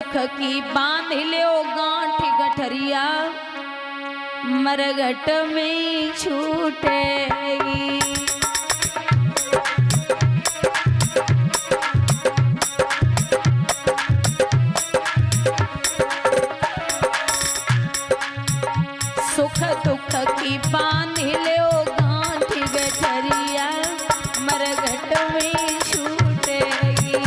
की बांध लो गांठ गठरिया मरघट में छूटेगी। सुख दुख की बांध लो गांठ गठरिया मरघट में छूटेगी।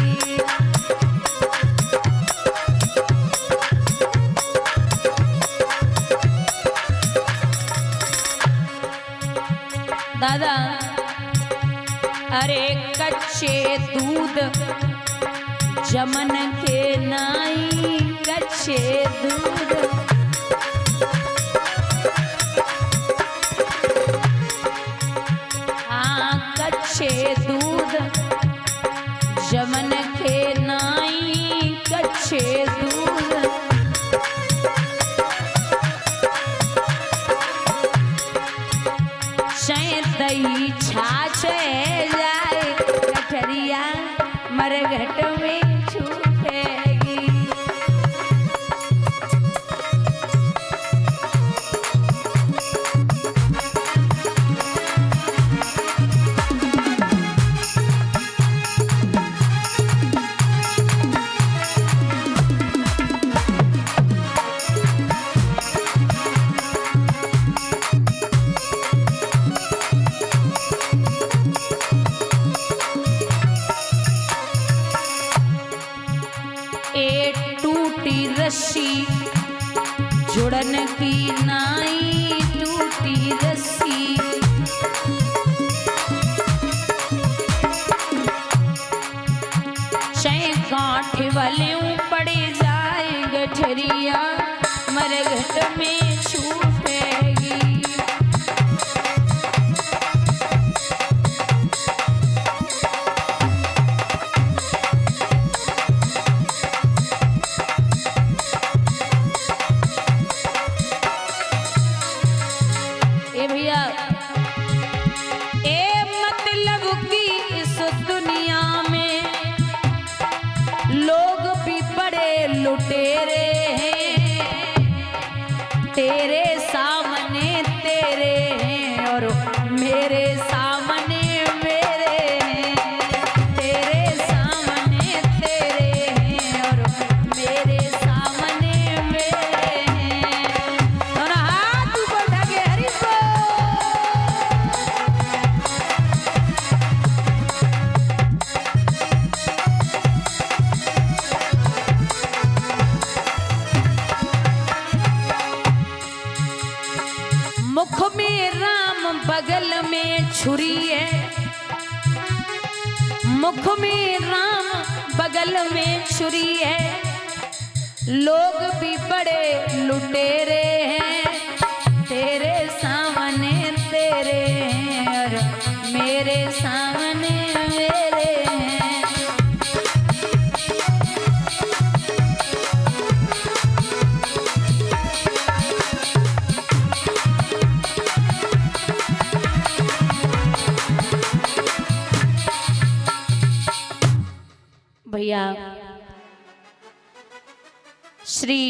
दादा अरे कच्चे दूध जमन के नाई कच्चे दूध हाँ कच्चे दूध जमन के नाई कच्चे दूध दही छाछ जाए गठरिया मरघट में छूटेगी। रस्सी जुड़न की नाई टूटी रस्सी चाहे गांठ वाले पड़े जाए गठरिया मरघट में छूटेगी। लुटेरे हैं तेरे सामने तेरे हैं और मेरे सामने मेरे हैं। तेरे सामने तेरे हैं और मेरे सामने मेरे हैं। और हाथ ऊपर ढके हरि मुख में राम बगल में छुरी है। मुख में राम बगल में छुरी है। लोग भी बड़े लुटेरे हैं तेरे सामने तेरे हैं और मेरे सामने मेरे हैं। भैया श्री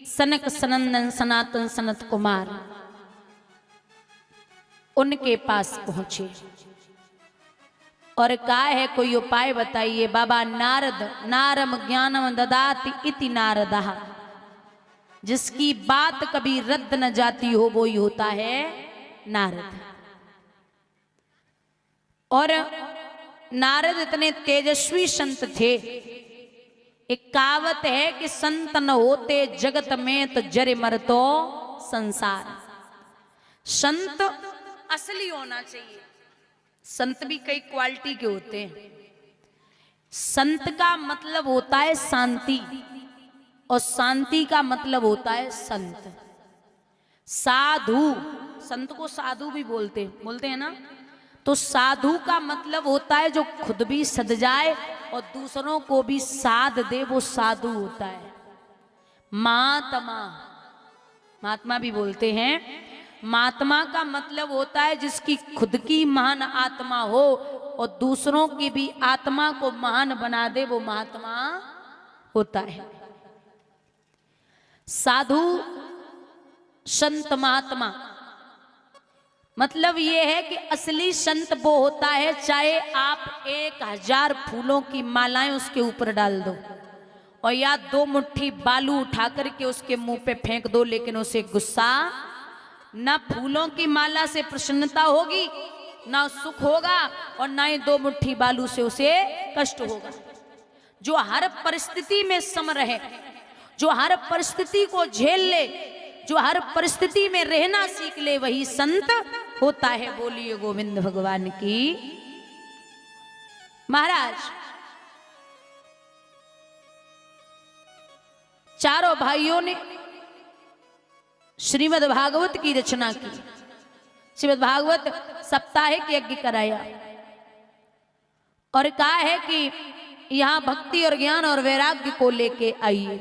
सनक सनंदन सनातन सनत कुमार उनके पास पहुंचे और कहा है कोई उपाय बताइए बाबा। नारद नारम ज्ञानम ददाति इति नारदः, जिसकी बात कभी रद्द न जाती हो वो ही होता है नारद। और नारद इतने तेजस्वी संत थे। एक कहावत है कि संत न होते जगत में तो जरे मर तो संसार। संत असली होना चाहिए। संत भी कई क्वालिटी के होते हैं। संत का मतलब होता है शांति और शांति का मतलब होता है संत। साधु, संत को साधु भी बोलते हैं ना। तो साधु का मतलब होता है जो खुद भी सद जाए और दूसरों को भी साध दे, वो साधु होता है। महात्मा, महात्मा भी बोलते हैं। महात्मा का मतलब होता है जिसकी खुद की महान आत्मा हो और दूसरों की भी आत्मा को महान बना दे, वो महात्मा होता है। साधु संत महात्मा मतलब ये है कि असली संत वो होता है चाहे आप 1000 फूलों की मालाएं उसके ऊपर डाल दो और या 2 मुट्ठी बालू उठा करके उसके मुंह पे फेंक दो, लेकिन उसे गुस्सा ना फूलों की माला से प्रसन्नता होगी, ना सुख होगा और ना ही 2 मुट्ठी बालू से उसे कष्ट होगा। जो हर परिस्थिति में सम रहे, जो हर परिस्थिति को झेल ले, जो हर परिस्थिति में रहना सीख ले, वही संत होता है। बोलिए गोविंद भगवान की। महाराज चारों भाइयों ने श्रीमद् भागवत की रचना की, श्रीमद् भागवत साप्ताहिक यज्ञ कराया और कहा है कि यहां भक्ति और ज्ञान और वैराग्य को लेके आइए।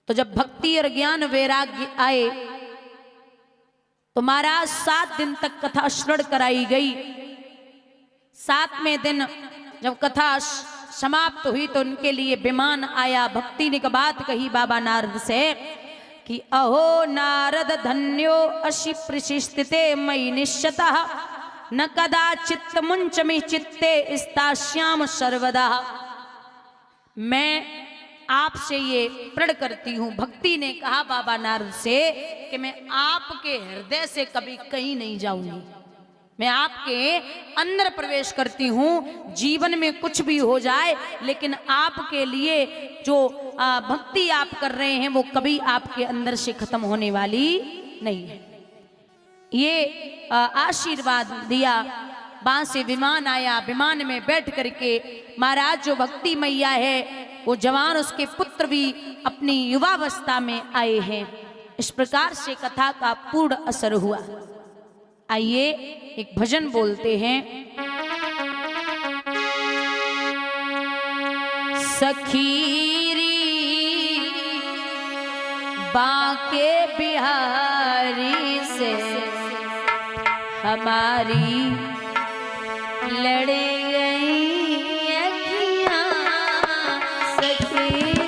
तो जब भक्ति और ज्ञान वैराग्य आए तो महाराज 7 दिन तक कथा श्रवण कराई गई। 7वें दिन जब कथा समाप्त हुई तो उनके लिए विमान आया। भक्ति ने एक बात कही बाबा नारद से कि अहो नारद धन्यो अशि प्रशिस्थिते मयि निश्चतः न कदाचित् मुंचमि चित्ते स्तास्याम सर्वदा। मैं आपसे ये प्रण करती हूँ, भक्ति ने कहा बाबा नारद से कि मैं आपके हृदय से कभी कहीं नहीं जाऊंगी, मैं आपके अंदर प्रवेश करती हूँ। जीवन में कुछ भी हो जाए लेकिन आपके लिए जो भक्ति आप कर रहे हैं वो कभी आपके अंदर से खत्म होने वाली नहीं है। ये आशीर्वाद दिया। वहां से विमान आया, विमान में बैठ करके महाराज जो भक्ति मैया है वो जवान उसके पुत्र भी अपनी युवावस्था में आए हैं। इस प्रकार से कथा का पूर्ण असर हुआ। आइए एक भजन बोलते हैं। सखीरी बांके बिहारी से हमारी लड़ गई अखियां। सखीरी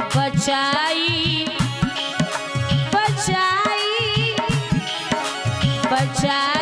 बचाई बचाई बचाई